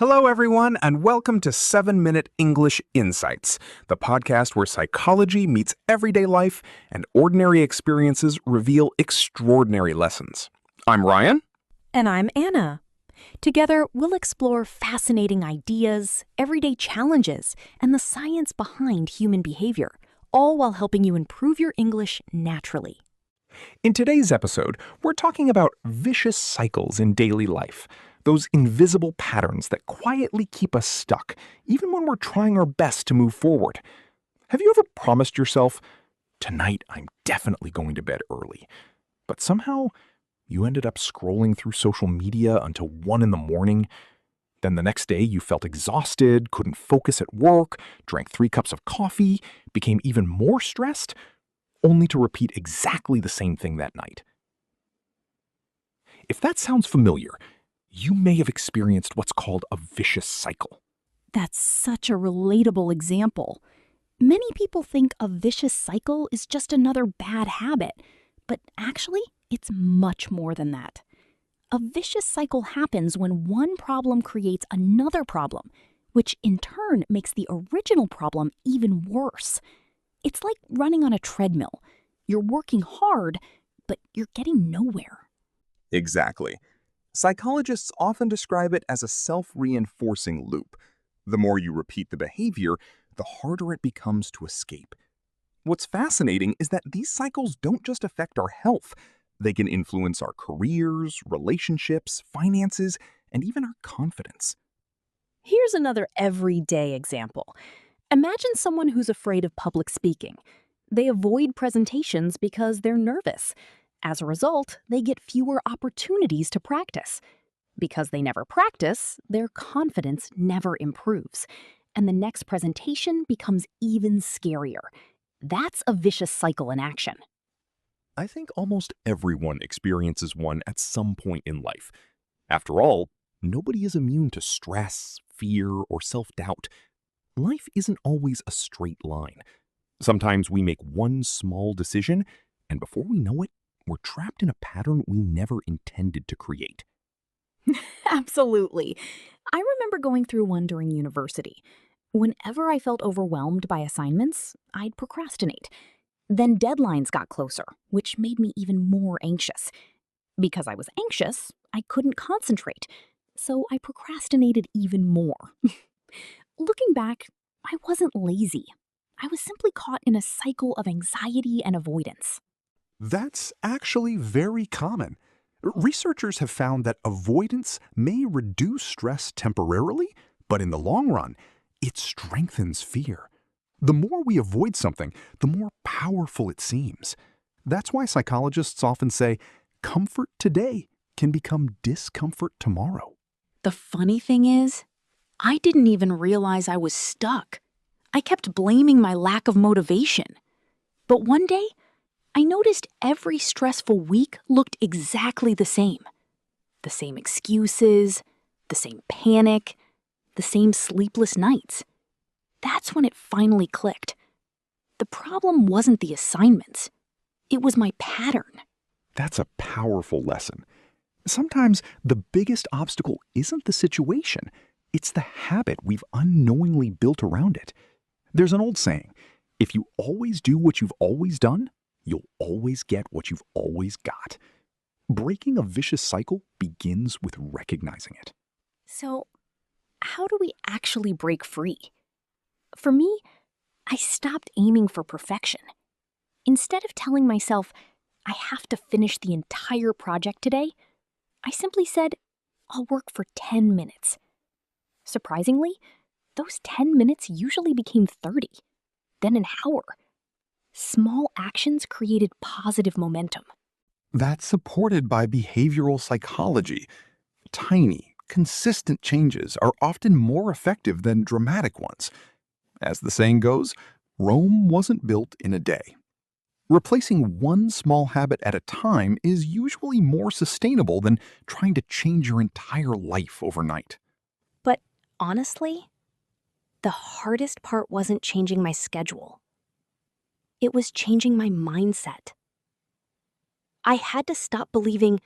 Hello, everyone, and welcome to 7-Minute English Insights, the podcast where psychology meets everyday life and ordinary experiences reveal extraordinary lessons. I'm Ryan. And I'm Anna. Together, we'll explore fascinating ideas, everyday challenges, and the science behind human behavior, all while helping you improve your English naturally. In today's episode, we're talking about vicious cycles in daily life. Those invisible patterns that quietly keep us stuck, even when we're trying our best to move forward. Have you ever promised yourself, tonight I'm definitely going to bed early, but somehow you ended up scrolling through social media until 1 a.m? Then the next day you felt exhausted, couldn't focus at work, drank 3 cups of coffee, became even more stressed, only to repeat exactly the same thing that night. If that sounds familiar, you may have experienced what's called a vicious cycle. That's such a relatable example. Many people think a vicious cycle is just another bad habit, but actually, it's much more than that. A vicious cycle happens when one problem creates another problem, which in turn makes the original problem even worse. It's like running on a treadmill. You're working hard, but you're getting nowhere. Exactly. Psychologists often describe it as a self-reinforcing loop. The more you repeat the behavior, the harder it becomes to escape. What's fascinating is that these cycles don't just affect our health. They can influence our careers, relationships, finances, and even our confidence. Here's another everyday example. Imagine someone who's afraid of public speaking. They avoid presentations because they're nervous. As a result, they get fewer opportunities to practice. Because they never practice, their confidence never improves. And the next presentation becomes even scarier. That's a vicious cycle in action. I think almost everyone experiences one at some point in life. After all, nobody is immune to stress, fear, or self-doubt. Life isn't always a straight line. Sometimes we make one small decision, and before we know it, we're trapped in a pattern we never intended to create. Absolutely. I remember going through one during university. Whenever I felt overwhelmed by assignments, I'd procrastinate. Then deadlines got closer, which made me even more anxious. Because I was anxious, I couldn't concentrate, so I procrastinated even more. Looking back, I wasn't lazy. I was simply caught in a cycle of anxiety and avoidance. That's actually very common. Researchers have found that avoidance may reduce stress temporarily, but in the long run, it strengthens fear. The more we avoid something, the more powerful it seems. That's why psychologists often say, comfort today can become discomfort tomorrow. The funny thing is, I didn't even realize I was stuck. I kept blaming my lack of motivation. But one day, I noticed every stressful week looked exactly the same. The same excuses, the same panic, the same sleepless nights. That's when it finally clicked. The problem wasn't the assignments. It was my pattern. That's a powerful lesson. Sometimes the biggest obstacle isn't the situation. It's the habit we've unknowingly built around it. There's an old saying, if you always do what you've always done, you'll always get what you've always got. Breaking a vicious cycle begins with recognizing it. So, how do we actually break free? For me, I stopped aiming for perfection. Instead of telling myself, I have to finish the entire project today, I simply said, I'll work for 10 minutes. Surprisingly, those 10 minutes usually became 30, then an hour. Small actions created positive momentum. That's supported by behavioral psychology. Tiny, consistent changes are often more effective than dramatic ones. As the saying goes, Rome wasn't built in a day. Replacing one small habit at a time is usually more sustainable than trying to change your entire life overnight. But honestly, the hardest part wasn't changing my schedule. It was changing my mindset. I had to stop believing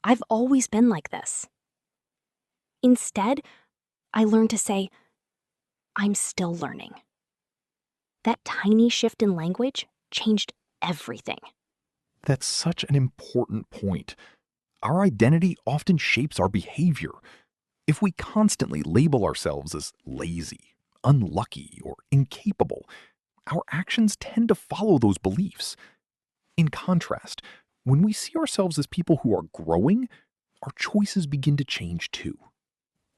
I've always been like this. Instead, I learned to say, I'm still learning. That tiny shift in language changed everything. That's such an important point. Our identity often shapes our behavior. If we constantly label ourselves as lazy, unlucky, or incapable, our actions tend to follow those beliefs. In contrast, when we see ourselves as people who are growing, our choices begin to change too.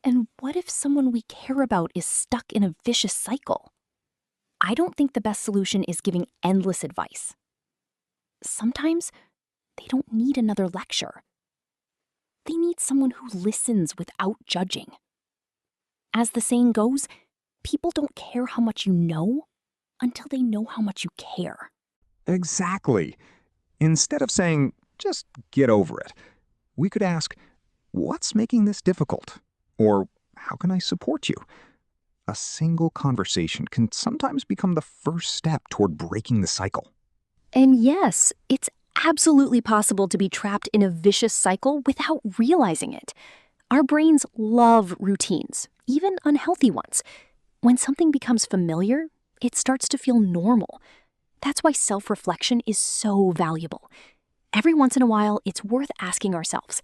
And what if someone we care about is stuck in a vicious cycle? I don't think the best solution is giving endless advice. Sometimes they don't need another lecture. They need someone who listens without judging. As the saying goes, people don't care how much you know until they know how much you care. Exactly. Instead of saying, just get over it, we could ask, what's making this difficult? Or how can I support you? A single conversation can sometimes become the first step toward breaking the cycle. And yes, it's absolutely possible to be trapped in a vicious cycle without realizing it. Our brains love routines, even unhealthy ones. When something becomes familiar, it starts to feel normal. That's why self-reflection is so valuable. Every once in a while, it's worth asking ourselves,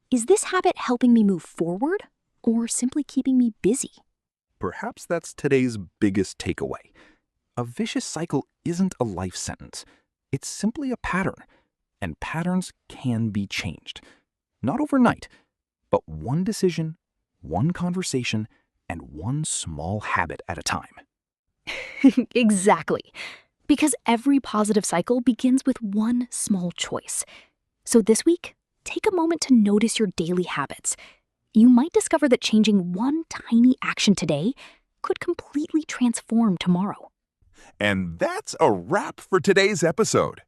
is this habit helping me move forward or simply keeping me busy? Perhaps that's today's biggest takeaway. A vicious cycle isn't a life sentence. It's simply a pattern, and patterns can be changed. Not overnight, but one decision, one conversation, and one small habit at a time. Exactly. Because every positive cycle begins with one small choice. So this week, take a moment to notice your daily habits. You might discover that changing one tiny action today could completely transform tomorrow. And that's a wrap for today's episode.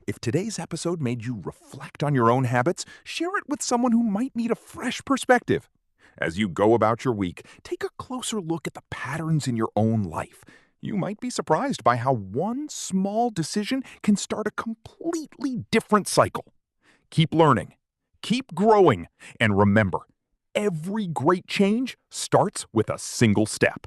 If today's episode made you reflect on your own habits, share it with someone who might need a fresh perspective. As you go about your week, take a closer look at the patterns in your own life. You might be surprised by how one small decision can start a completely different cycle. Keep learning, keep growing, and remember, every great change starts with a single step.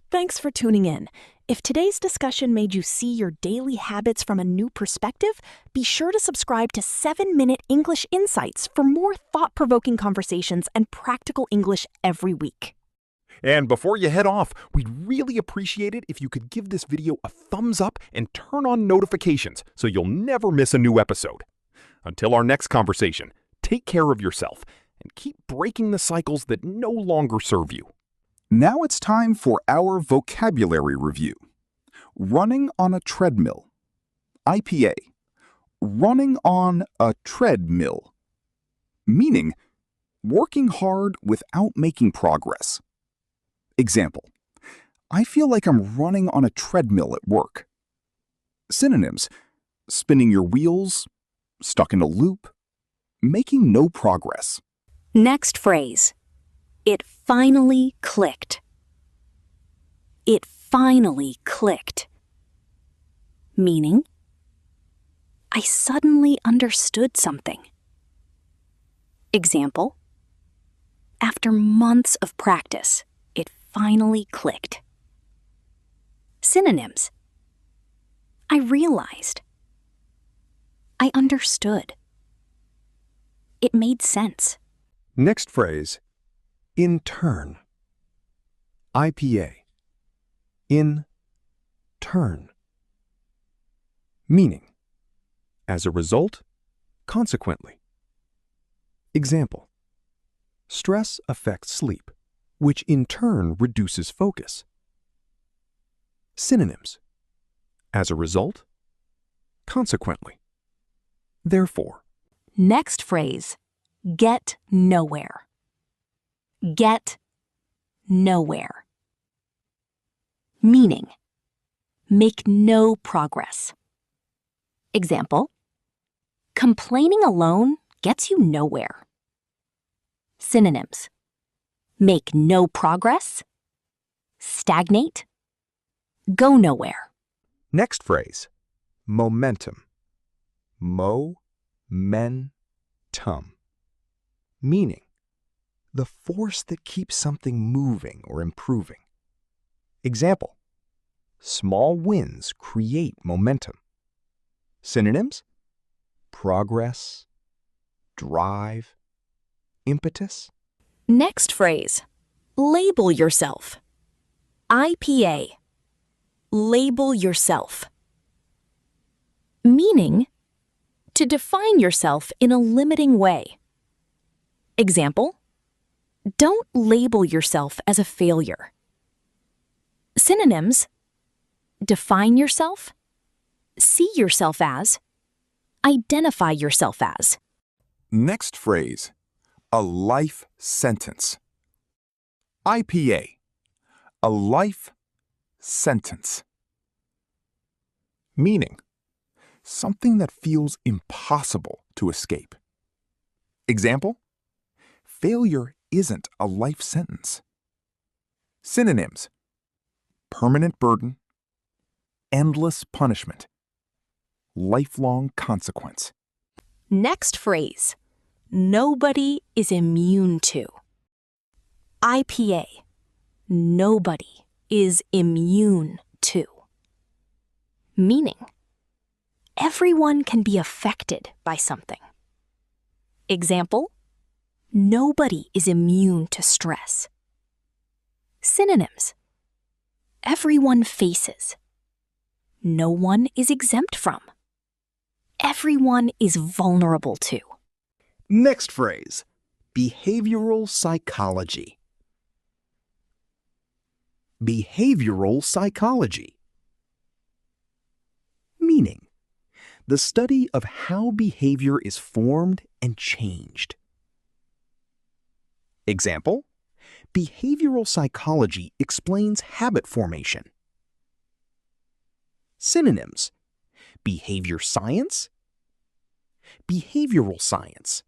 Thanks for tuning in. If today's discussion made you see your daily habits from a new perspective, be sure to subscribe to 7-Minute English Insights for more thought-provoking conversations and practical English every week. And before you head off, we'd really appreciate it if you could give this video a thumbs up and turn on notifications so you'll never miss a new episode. Until our next conversation, take care of yourself and keep breaking the cycles that no longer serve you. Now it's time for our vocabulary review. Running on a treadmill. IPA. Running on a treadmill. Meaning, working hard without making progress. Example, I feel like I'm running on a treadmill at work. Synonyms, spinning your wheels, stuck in a loop, making no progress. Next phrase. It finally clicked. It finally clicked. Meaning, I suddenly understood something. Example, after months of practice, it finally clicked. Synonyms. I realized. I understood. It made sense. Next phrase, in turn. IPA. In turn. Meaning, as a result, consequently. Example, stress affects sleep, which in turn reduces focus. Synonyms, as a result, consequently, therefore. Next phrase, get nowhere. Get nowhere. Meaning, make no progress. Example, complaining alone gets you nowhere. Synonyms, make no progress, stagnate, go nowhere. Next phrase, momentum. Mo-men-tum. Meaning, the force that keeps something moving or improving. Example, small wins create momentum. Synonyms, progress, drive, impetus. Next phrase, label yourself. IPA, label yourself. Meaning, to define yourself in a limiting way. Example, don't label yourself as a failure. Synonyms, define yourself, see yourself as, identify yourself as. Next phrase, a life sentence. IPA, a life sentence. Meaning, something that feels impossible to escape. Example, failure isn't a life sentence. Synonyms, permanent burden, endless punishment, lifelong consequence. Next phrase, nobody is immune to. IPA, nobody is immune to. Meaning, everyone can be affected by something. Example, nobody is immune to stress. Synonyms, everyone faces. No one is exempt from. Everyone is vulnerable to. Next phrase, behavioral psychology. Behavioral psychology. Meaning, the study of how behavior is formed and changed. Example, behavioral psychology explains habit formation. Synonyms, behavior science, behavioral science,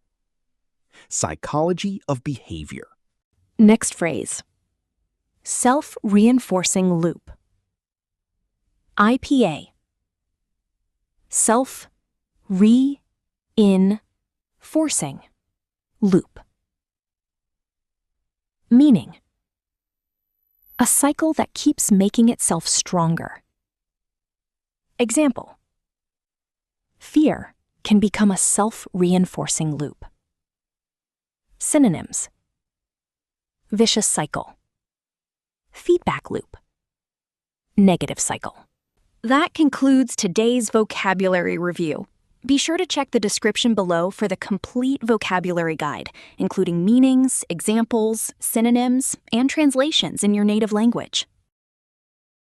psychology of behavior. Next phrase, self-reinforcing loop. IPA, self-re-in-forcing loop. Meaning, a cycle that keeps making itself stronger. Example, fear can become a self-reinforcing loop. Synonyms, vicious cycle, feedback loop, negative cycle. That concludes today's vocabulary review. Be sure to check the description below for the complete vocabulary guide, including meanings, examples, synonyms, and translations in your native language.